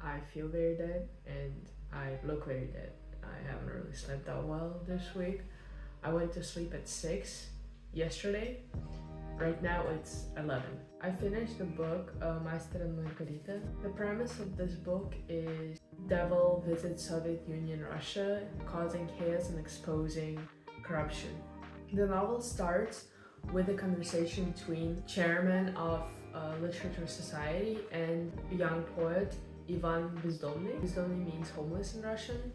I feel very dead and I look very dead. I haven't really slept that well this week. I went to sleep at 6 yesterday. Right now it's 11. I finished the book Master and Margarita. The premise of this book is devil visits Soviet Union Russia, causing chaos and exposing corruption. The novel starts with a conversation between chairman of Literature Society and a young poet Ivan Bezdomny. Bezdomny means homeless in Russian,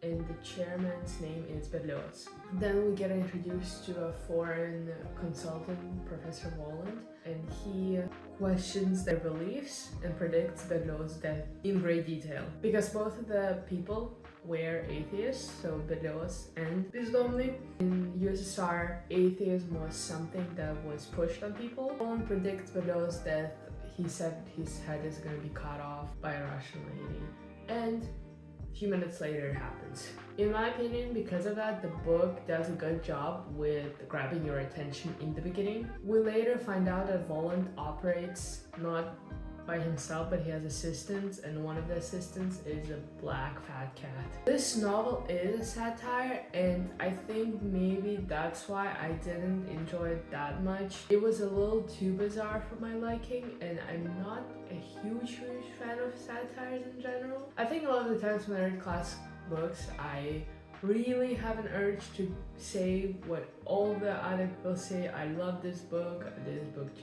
and the chairman's name is Berlioz. Then we get introduced to a foreign consultant, Professor Volland, and he questions their beliefs and predicts Berlioz's death in great detail. Because both of the people were atheists, so Berlioz and Bezdomny. In USSR, atheism was something that was pushed on people. Volland predicts Berlioz's death. He said his head is going to be cut off by a Russian lady. And a few minutes later it happens. In my opinion, because of that, the book does a good job with grabbing your attention in the beginning. We later find out that Volland operates not by himself, but he has assistants, and one of the assistants is a black fat cat. This novel is a satire, and I think maybe that's why I didn't enjoy it that much. It was a little too bizarre for my liking, and I'm not a huge fan of satires in general. I think a lot of the times when I read classic books, I really have an urge to say what all the other people say. I love this book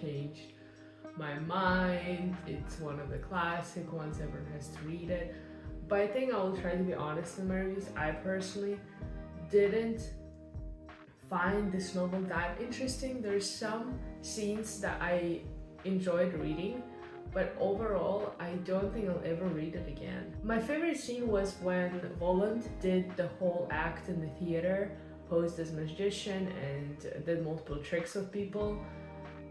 changed my mind, it's one of the classic ones, everyone has to read it. But I think I will try to be honest in my reviews. I personally didn't find this novel that interesting. There's some scenes that I enjoyed reading, but overall I don't think I'll ever read it again. My favorite scene was when Volland did the whole act in the theater, posed as a magician and did multiple tricks with people.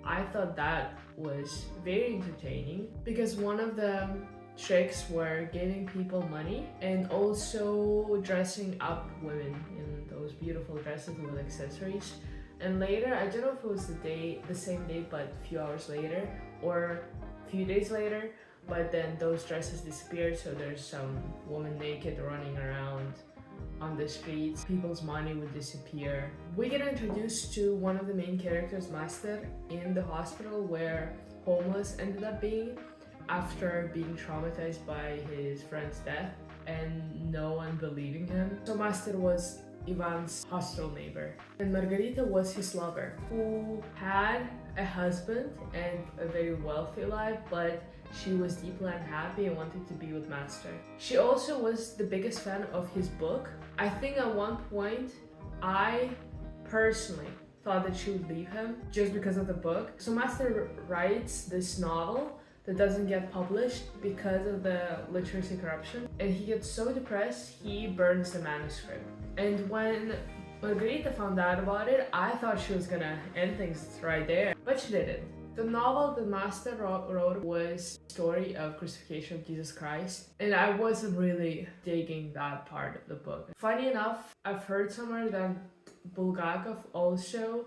I thought that was very entertaining because one of the tricks were giving people money and also dressing up women in those beautiful dresses with accessories. And later, I don't know if it was the same day, but a few hours later or a few days later, but then those dresses disappeared, so there's some woman naked running around on the streets. People's money would disappear. We get introduced to one of the main characters, Master, in the hospital where homeless ended up being after being traumatized by his friend's death and no one believing him. So Master was Ivan's hostile neighbor, and Margarita was his lover, who had a husband and a very wealthy life, but she was deeply unhappy and wanted to be with Master. She also was the biggest fan of his book. I think at one point, I personally thought that she would leave him just because of the book. So Master writes this novel that doesn't get published because of the literacy corruption, and he gets so depressed, he burns the manuscript. And when Margarita found out about it, I thought she was gonna end things right there, but she didn't. The novel that Master wrote was the story of crucifixion of Jesus Christ, and I wasn't really digging that part of the book. Funny enough, I've heard somewhere that Bulgakov also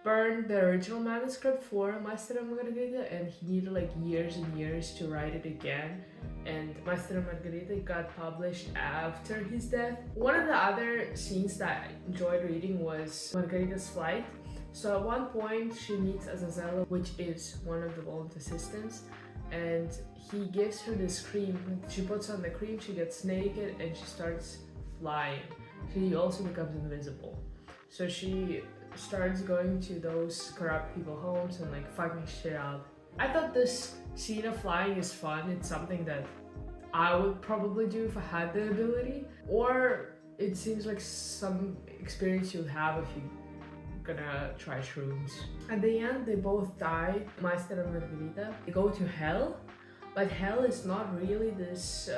burned the original manuscript for Master and Margarita, and he needed like years and years to write it again, and Master and Margarita got published after his death. One of the other scenes that I enjoyed reading was Margarita's flight. So at one point she meets Azazel, which is one of the Volland assistants, and he gives her this cream. She puts on the cream, she gets naked, and she starts flying. She also becomes invisible. So she starts going to those corrupt people homes and like fucking shit up. I thought this scene of flying is fun. It's something that I would probably do if I had the ability, or it seems like some experience you'll have if you're gonna try shrooms. At the end, they both die, Master and Margarita. They go to hell, but hell is not really this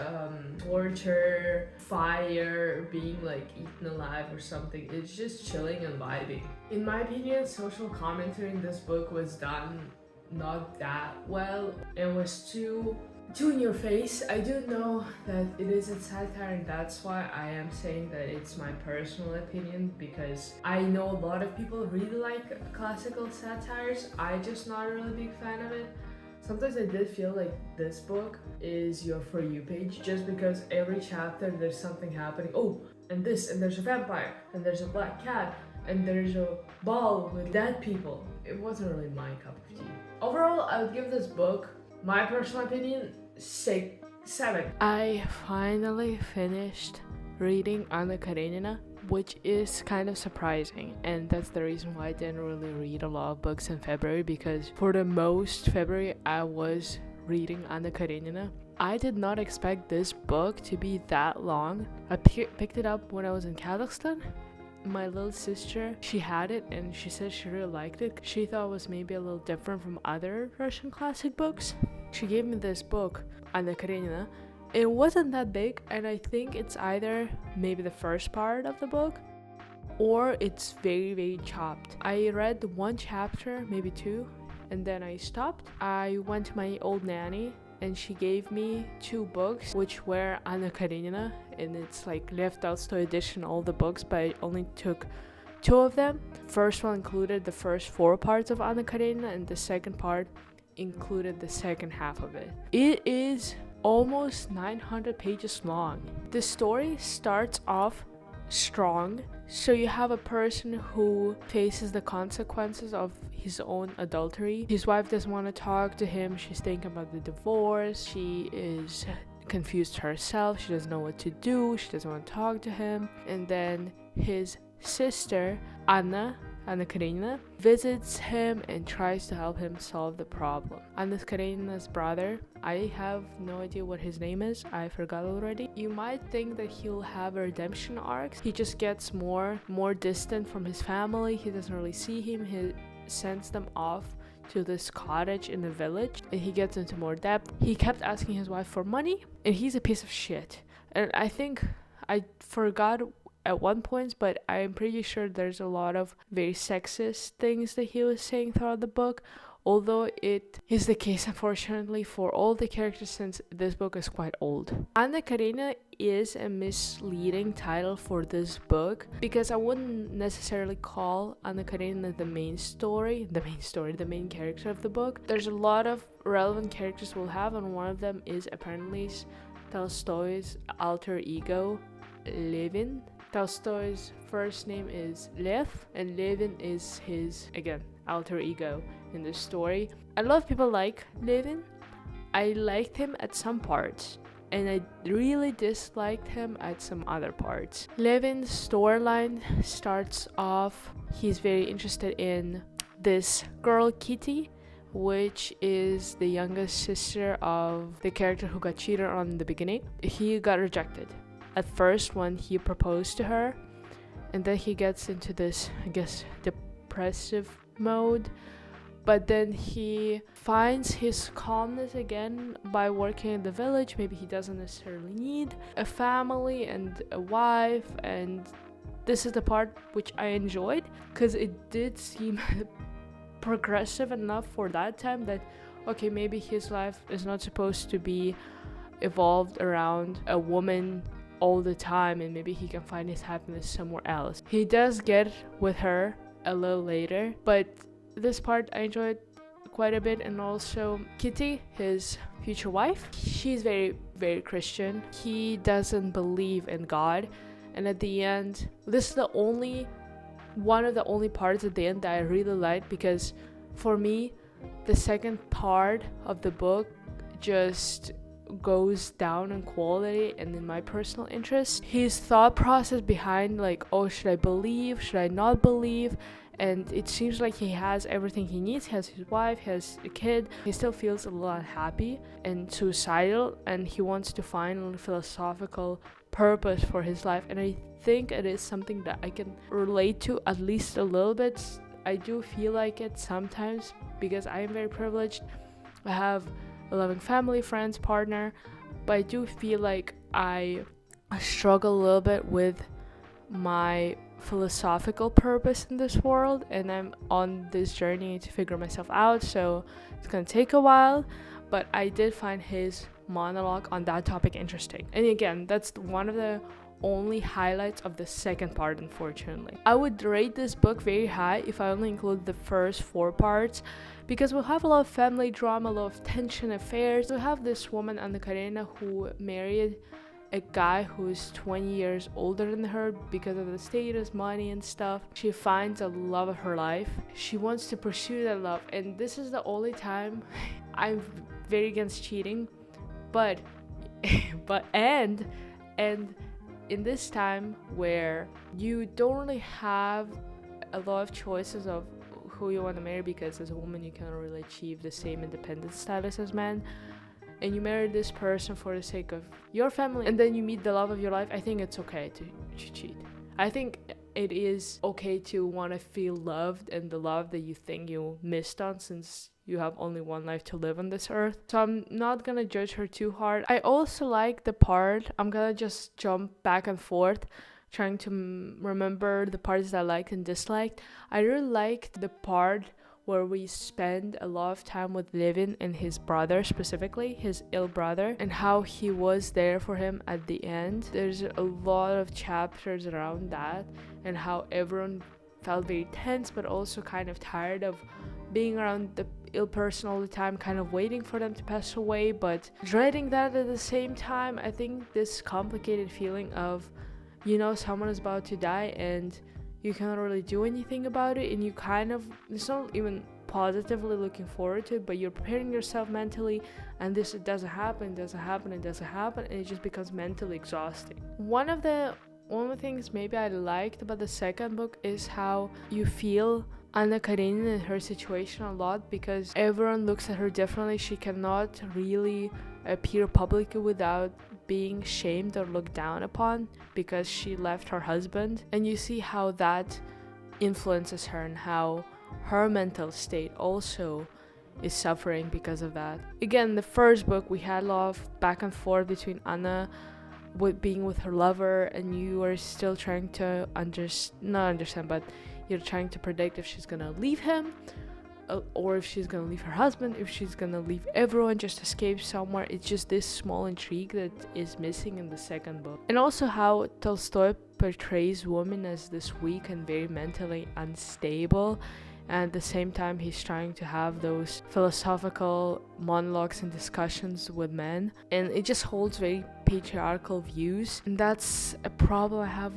torture, fire, being like eaten alive or something. It's just chilling and vibing. In my opinion, social commentary in this book was done not that well and was too in your face. I do know that it is a satire, and that's why I am saying that it's my personal opinion, because I know a lot of people really like classical satires. I'm just not a really big fan of it. Sometimes I did feel like this book is your For You page, just because every chapter there's something happening. Oh, and this, and there's a vampire, and there's a black cat, and there's a ball with dead people. It wasn't really my cup of tea. Overall, I would give this book, my personal opinion, 7. I finally finished reading Anna Karenina, which is kind of surprising, and that's the reason why I didn't really read a lot of books in February, because for the most February I was reading Anna Karenina. I did not expect this book to be that long. I picked it up when I was in Kazakhstan. My little sister, she had it and she said she really liked it. She thought it was maybe a little different from other Russian classic books. She gave me this book, Anna Karenina. It wasn't that big, and I think it's either maybe the first part of the book or it's very, very chopped. I read 1 chapter, maybe 2, and then I stopped. I went to my old nanny and she gave me 2 books which were Anna Karenina, and it's like Lev Tolstoy edition, all the books, but I only took 2 of them. First one included the first 4 parts of Anna Karenina, and the second part included the second half of it. It is almost 900 pages long. The story starts off strong. So you have a person who faces the consequences of his own adultery. His wife doesn't want to talk to him. She's thinking about the divorce. She is confused herself. She doesn't know what to do. She doesn't want to talk to him. And then his sister, Anna Karenina, visits him and tries to help him solve the problem. Anna Karenina's brother, I have no idea what his name is, I forgot already. You might think that he'll have a redemption arc. He just gets more distant from his family. He doesn't really see him. He sends them off to this cottage in the village, and he gets into more debt. He kept asking his wife for money, and he's a piece of shit. And I think I forgot at one point, but I'm pretty sure there's a lot of very sexist things that he was saying throughout the book, although it is the case, unfortunately, for all the characters, since this book is quite old. Anna Karenina is a misleading title for this book, because I wouldn't necessarily call Anna Karenina the main character of the book. There's a lot of relevant characters we'll have, and one of them is apparently Tolstoy's alter ego, Levin. Tolstoy's first name is Lev, and Levin is his, again, alter ego in the story. A lot of people like Levin. I liked him at some parts, and I really disliked him at some other parts. Levin's storyline starts off, he's very interested in this girl, Kitty, which is the youngest sister of the character who got cheated on in the beginning. He got rejected at first when he proposed to her, and then he gets into this, I guess, depressive mode, but then he finds his calmness again by working in the village. Maybe he doesn't necessarily need a family and a wife, and this is the part which I enjoyed, because it did seem progressive enough for that time that, okay, maybe his life is not supposed to be evolved around a woman all the time, and maybe he can find his happiness somewhere else. He does get with her a little later, but this part I enjoyed quite a bit. And also Kitty, his future wife, she's very, very Christian. He doesn't believe in God, and at the end, this is one of the only parts at the end that I really liked, because for me, the second part of the book just goes down in quality and in my personal interest. His thought process behind, like, oh, should I believe, should I not believe, and it seems like he has everything he needs. He has his wife, he has a kid. He still feels a little unhappy and suicidal, and he wants to find a philosophical purpose for his life, and I think it is something that I can relate to at least a little bit. I do feel like it sometimes, because I am very privileged. I have a loving family, friends, partner, but I do feel like I struggle a little bit with my philosophical purpose in this world, and I'm on this journey to figure myself out, so it's gonna take a while, but I did find his monologue on that topic interesting. And again, that's one of the only highlights of the second part, unfortunately. I would rate this book very high if I only include the first 4 parts, because we'll have a lot of family drama, a lot of tension, affairs. We have this woman, Anna Karenina, who married a guy who's 20 years older than her because of the status, money, and stuff. She finds a love of her life. She wants to pursue that love, and this is the only time I'm very against cheating, but and in this time where you don't really have a lot of choices of who you want to marry, because as a woman you cannot really achieve the same independent status as men, and you marry this person for the sake of your family, and then you meet the love of your life, I think it's okay to cheat. I think it is okay to want to feel loved, and the love that you think you missed on, since you have only one life to live on this earth. So I'm not gonna judge her too hard. I also like the part, I'm gonna just jump back and forth trying to remember the parts that I liked and disliked. I really liked the part where we spend a lot of time with Levin and his brother, specifically his ill brother, and how he was there for him at the end. There's a lot of chapters around that, and how everyone felt very tense but also kind of tired of being around the ill person all the time, kind of waiting for them to pass away but dreading that at the same time. I think this complicated feeling of, someone is about to die and you cannot really do anything about it, and you kind of, it's not even positively looking forward to it, but you're preparing yourself mentally, and this doesn't happen, and it just becomes mentally exhausting. One of the things maybe I liked about the second book is how you feel Anna Karenina in her situation a lot, because everyone looks at her differently. She cannot really appear publicly without being shamed or looked down upon because she left her husband, and you see how that influences her and how her mental state also is suffering because of that. Again, the first book we had a lot of back and forth between Anna being with her lover, and you are still trying to not understand, but you're trying to predict if she's gonna leave him, or if she's gonna leave her husband, if she's gonna leave everyone, just escape somewhere. It's just this small intrigue that is missing in the second book. And also how Tolstoy portrays women as this weak and very mentally unstable, and at the same time he's trying to have those philosophical monologues and discussions with men, and it just holds very patriarchal views. And that's a problem I have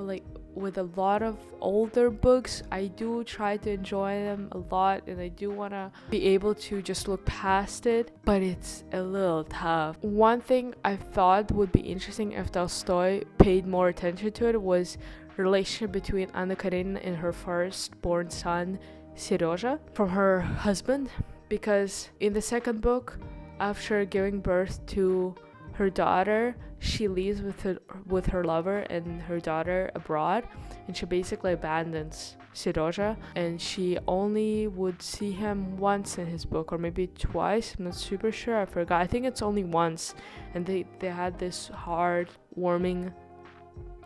with a lot of older books. I do try to enjoy them a lot, and I do want to be able to just look past it, but it's a little tough. One thing I thought would be interesting if Tolstoy paid more attention to it was relationship between Anna Karenina and her firstborn son Serozha from her husband, because in the second book, after giving birth to her daughter, she leaves with her lover and her daughter abroad, and she basically abandons Serozha, and she only would see him once in his book, or maybe twice, I'm not super sure, I forgot. I think it's only once, and they had this heart-warming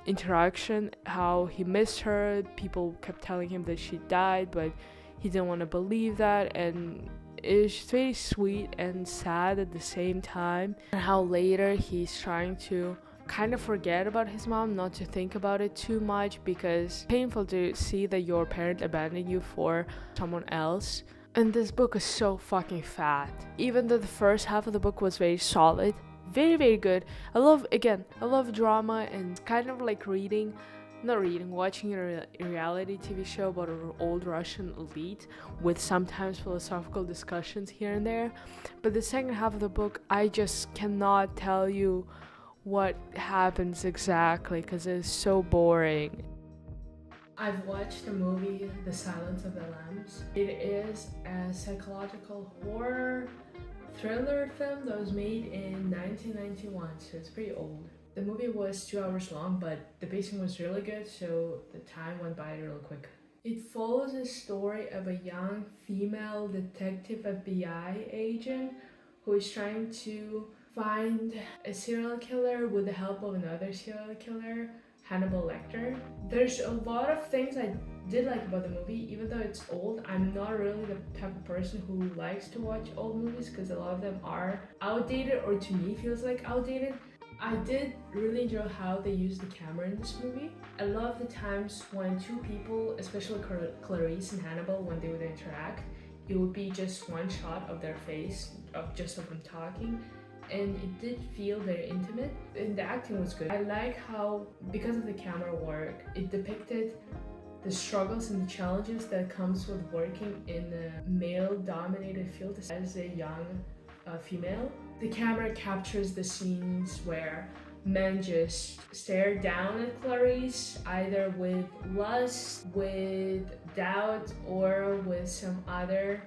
interaction, how he missed her. People kept telling him that she died, but he didn't want to believe that, and it's very sweet and sad at the same time. And how later he's trying to kind of forget about his mom, not to think about it too much, because it's painful to see that your parent abandoned you for someone else. And this book is so fucking fat. Even though the first half of the book was very solid, very, very good. I love drama, and kind of like watching a reality TV show about an old Russian elite with sometimes philosophical discussions here and there. But the second half of the book, I just cannot tell you what happens exactly, because it's so boring. I've watched the movie The Silence of the Lambs. It is a psychological horror thriller film that was made in 1991, so it's pretty old. The movie was 2 hours long, but the pacing was really good, so the time went by real quick. It follows a story of a young female detective FBI agent who is trying to find a serial killer with the help of another serial killer, Hannibal Lecter. There's a lot of things I did like about the movie, even though it's old. I'm not really the type of person who likes to watch old movies, because a lot of them are outdated, or to me feels like outdated. I did really enjoy how they used the camera in this movie. I love the times when two people, especially Clarice and Hannibal, when they would interact, it would be just one shot of their face, of just of them talking, and it did feel very intimate, and the acting was good. I like how, because of the camera work, it depicted the struggles and the challenges that comes with working in a male-dominated field as a young female. The camera captures the scenes where men just stare down at Clarice, either with lust, with doubt, or with some other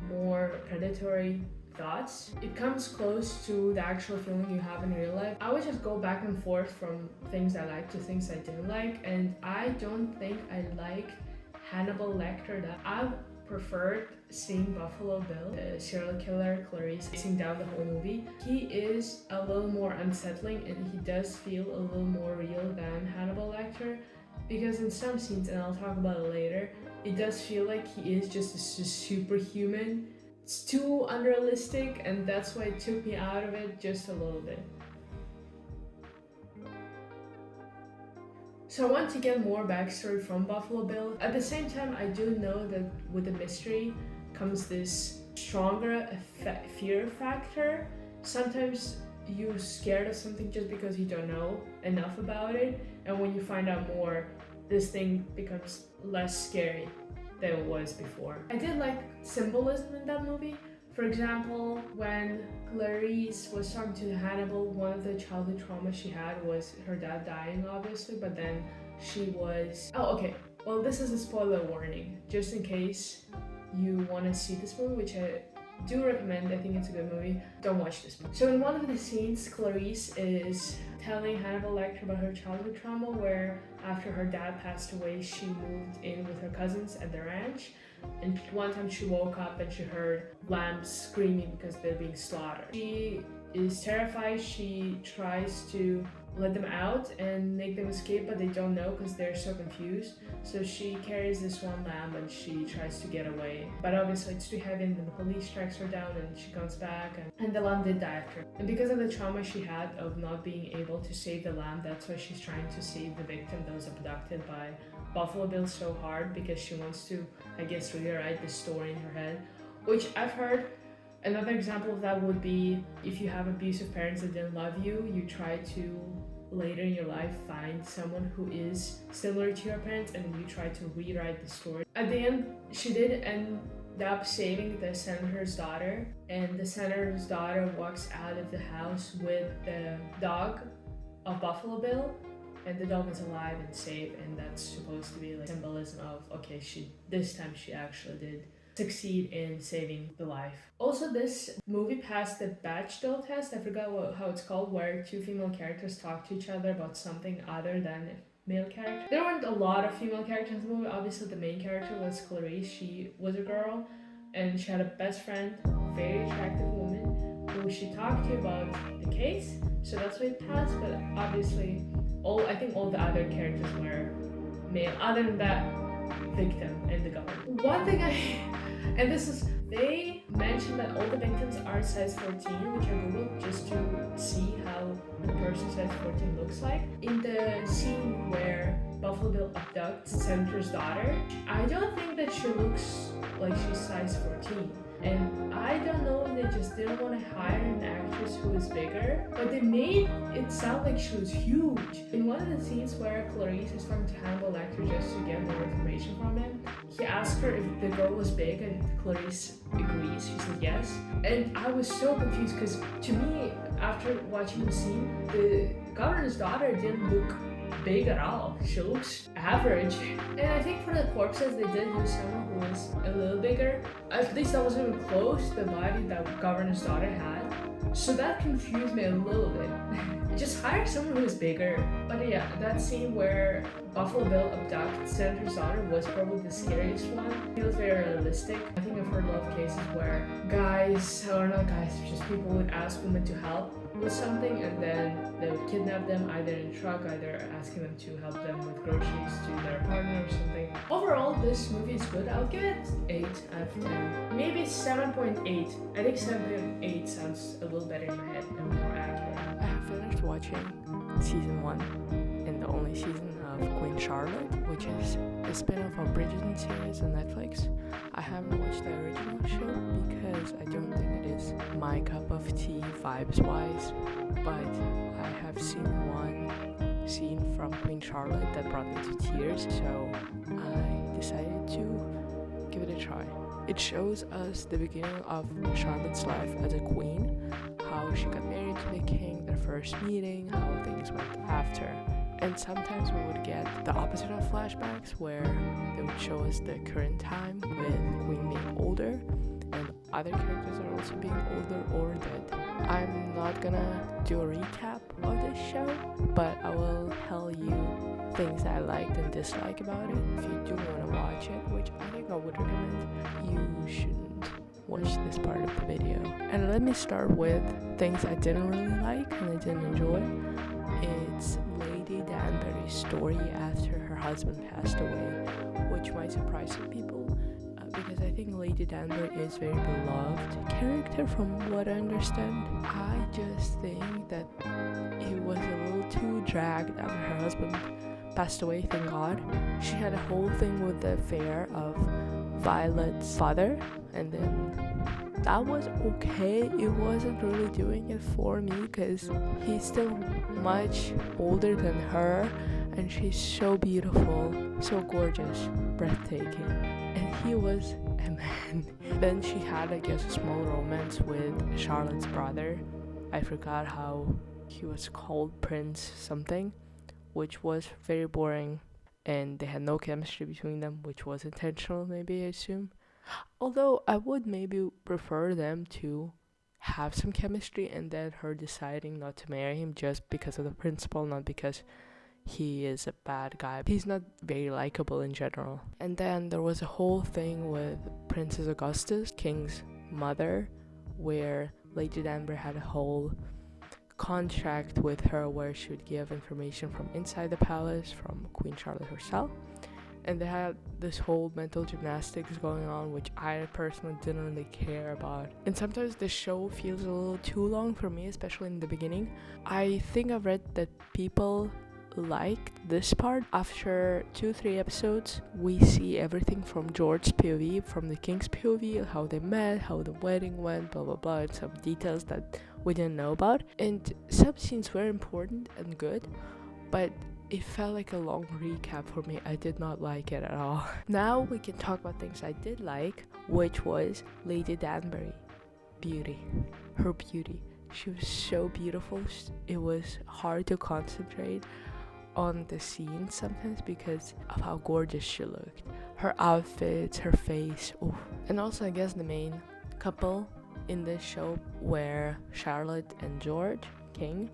more predatory thoughts. It comes close to the actual feeling you have in real life. I would just go back and forth from things I liked to things I didn't like, and I don't think I liked Hannibal Lecter that I preferred seeing Buffalo Bill, the serial killer Clarice, chasing down the whole movie. He is a little more unsettling and he does feel a little more real than Hannibal Lecter, because in some scenes, and I'll talk about it later, it does feel like he is just a superhuman. It's too unrealistic, and that's why it took me out of it just a little bit. So I want to get more backstory from Buffalo Bill. At the same time, I do know that with the mystery comes this stronger fear factor. Sometimes you're scared of something just because you don't know enough about it, and when you find out more, this thing becomes less scary than it was before. I did like symbolism in that movie. For example, when Clarice was talking to Hannibal, one of the childhood traumas she had was her dad dying, obviously, but then she was... Oh, okay. Well, this is a spoiler warning, just in case you want to see this movie, which I do recommend. I think it's a good movie. Don't watch this movie. So in one of the scenes, Clarice is telling Hannibal Lecter about her childhood trauma, where after her dad passed away, she moved in with her cousins at the ranch. And one time she woke up and she heard lambs screaming because they're being slaughtered. She is terrified. She tries to let them out and make them escape, but they don't know because they're so confused. So she carries this one lamb and she tries to get away. But obviously it's too heavy and then the police tracks her down and she comes back and the lamb did die after. And because of the trauma she had of not being able to save the lamb, that's why she's trying to save the victim that was abducted by Buffalo Bill so hard, because she wants to, I guess, rewrite the story in her head, which I've heard. Another example of that would be if you have abusive parents that didn't love you, you try to later in your life find someone who is similar to your parents and then you try to rewrite the story. At the end, she did end up saving the senator's daughter, and the senator's daughter walks out of the house with the dog of Buffalo Bill, and the dog is alive and safe, and that's supposed to be like symbolism of, okay, this time she actually did succeed in saving the life. Also, this movie passed the Bechdel test. I forgot how it's called, where two female characters talk to each other about something other than a male character. There weren't a lot of female characters in the movie. Obviously, the main character was Clarice. She was a girl, and she had a best friend, very attractive woman, who she talked to about the case. So that's why it passed. But obviously, I think all the other characters were male, other than that victim and the government. One thing they mentioned that all the victims are size 14, which I googled just to see how the person size 14 looks like. In the scene where Buffalo Bill abducts Senator's daughter, I don't think that she looks like she's size 14. And I don't know if they just didn't want to hire an actress who is bigger, but they made it sound like she was huge. In one of the scenes where Clarice is talking to Hannibal Lecter just to get more information from him, he asked her if the girl was big and Clarice agrees. She said yes. And I was so confused because to me, after watching the scene, the governor's daughter didn't look big at all. She looks average. And I think for the corpses, they did use someone who was a little bigger. At least that wasn't even close to the body that governor's daughter had. So that confused me a little bit. Just hire someone who's bigger. But yeah, that scene where Buffalo Bill abducts Senator's daughter was probably the scariest one. It feels very realistic. I think I've heard a lot of cases where guys, or not guys, just people would ask women to help with something and then they would kidnap them either in a truck, either asking them to help them with groceries to their partner or something. Overall, this movie is good. I'll give it 8 out of 10. Maybe 7.8. I think 7.8 sounds a little better in my head and more accurate. I have finished watching watching season 1 and the only season of Queen Charlotte, which is a spin-off of Bridgerton series on Netflix. I haven't watched the original show because I don't think it is my cup of tea vibes-wise, but I have seen one scene from Queen Charlotte that brought me to tears, so I decided to give it a try. It shows us the beginning of Charlotte's life as a queen, how she got married to the king, their first meeting, how things went after. And sometimes we would get the opposite of flashbacks, where they would show us the current time with Queen being older and other characters are also being older or dead. I'm not gonna do a recap of this show, but I will tell you things that I liked and disliked about it. If you do want to watch it, which I think I would recommend, you shouldn't watch this part of the video. And let me start with things I didn't really like and I didn't enjoy. It's Lady Danbury's story after her husband passed away, which might surprise some people, because I think Lady Danbury is a very beloved character from what I understand. I just think that it was a little too dragged after her husband passed away, thank God. She had a whole thing with the affair of Violet's father, and then that was okay. It wasn't really doing it for me because he's still much older than her and she's so beautiful, so gorgeous, breathtaking, and he was a man. Then she had, I guess, a small romance with Charlotte's brother. I forgot how he was called, Prince something, which was very boring, and they had no chemistry between them, which was intentional, maybe, I assume. Although I would maybe prefer them to have some chemistry and then her deciding not to marry him just because of the principle, not because he is a bad guy. He's not very likable in general. And then there was a whole thing with Princess Augustus, King's mother, where Lady Danbury had a whole contract with her where she would give information from inside the palace from Queen Charlotte herself, and they had this whole mental gymnastics going on, which I personally didn't really care about. And sometimes the show feels a little too long for me, especially in the beginning. I think I've read that people liked this part. After 2-3 episodes, we see everything from George's POV, from the king's POV, how they met, how the wedding went, blah blah blah, and some details that we didn't know about. And some scenes were important and good, but it felt like a long recap for me. I did not like it at all. Now we can talk about things I did like, which was Lady Danbury. Beauty. Her beauty. She was so beautiful. It was hard to concentrate on the scene sometimes because of how gorgeous she looked. Her outfits, her face. Oof. And also, I guess the main couple in this show were Charlotte and George, King,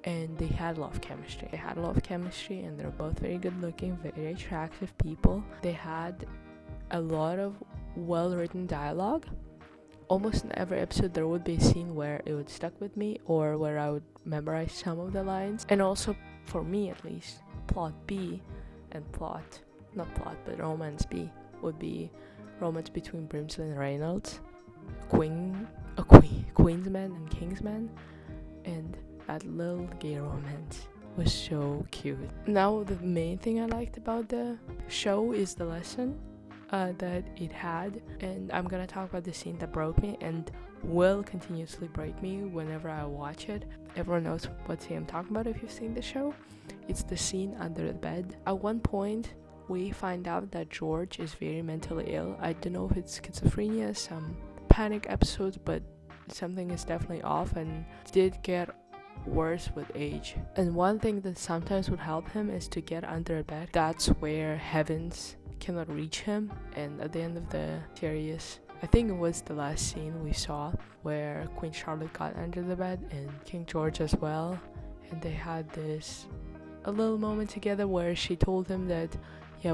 and they had a lot of chemistry. And they're both very good looking, very attractive people. They had a lot of well-written dialogue. Almost in every episode there would be a scene where it would stuck with me or where I would memorize some of the lines. And also, for me at least, plot B and romance B would be romance between Brimsley and Reynolds, Queensman and Kingsman, and that little gay romance was so cute. Now the main thing I liked about the show is the lesson that it had, and I'm gonna talk about the scene that broke me and will continuously break me whenever I watch it. Everyone knows what scene I'm talking about if you've seen the show. It's the scene under the bed. At one point we find out that George is very mentally ill. I don't know if it's schizophrenia, some panic episodes, but something is definitely off and did get worse with age. And one thing that sometimes would help him is to get under a bed. That's where heavens cannot reach him. And at the end of the series, I think it was the last scene we saw where Queen Charlotte got under the bed and King George as well, and they had a little moment together where she told him that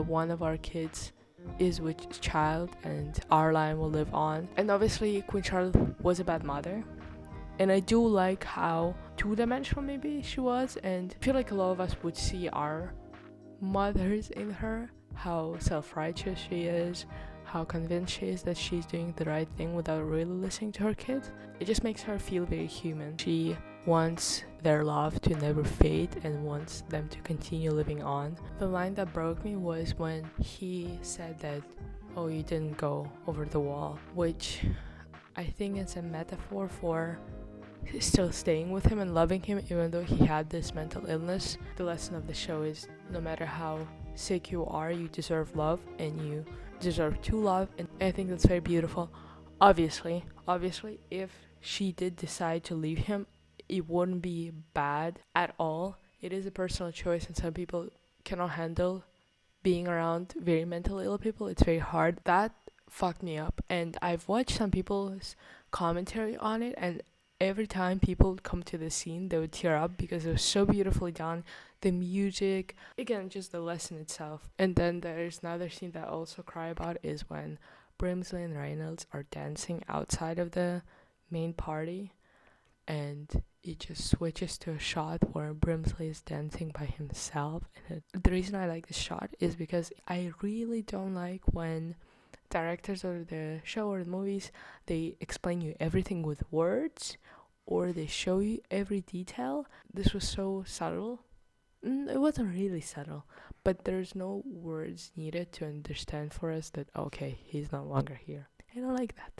one of our kids is with child and our line will live on. And obviously Queen Charlotte was a bad mother, and I do like how two-dimensional maybe she was, and I feel like a lot of us would see our mothers in her, how self-righteous she is, how convinced she is that she's doing the right thing without really listening to her kids. It just makes her feel very human. She wants their love to never fade and wants them to continue living on. The line that broke me was when he said that, oh, you didn't go over the wall, which I think is a metaphor for still staying with him and loving him even though he had this mental illness. The lesson of the show is no matter how sick you are, you deserve love and you deserve to love, and I think that's very beautiful. Obviously, if she did decide to leave him, it wouldn't be bad at all. It is a personal choice, and some people cannot handle being around very mentally ill people. It's very hard. That fucked me up, and I've watched some people's commentary on it, and every time people come to the scene, they would tear up because it was so beautifully done. The music, again, just the lesson itself. And then there's another scene that I also cry about is when Brimsley and Reynolds are dancing outside of the main party, and it just switches to a shot where Brimsley is dancing by himself. And the reason I like this shot is because I really don't like when directors of the show or the movies, they explain you everything with words or they show you every detail. This was so subtle. It wasn't really subtle, but there's no words needed to understand for us that, okay, he's no longer here. I don't like that.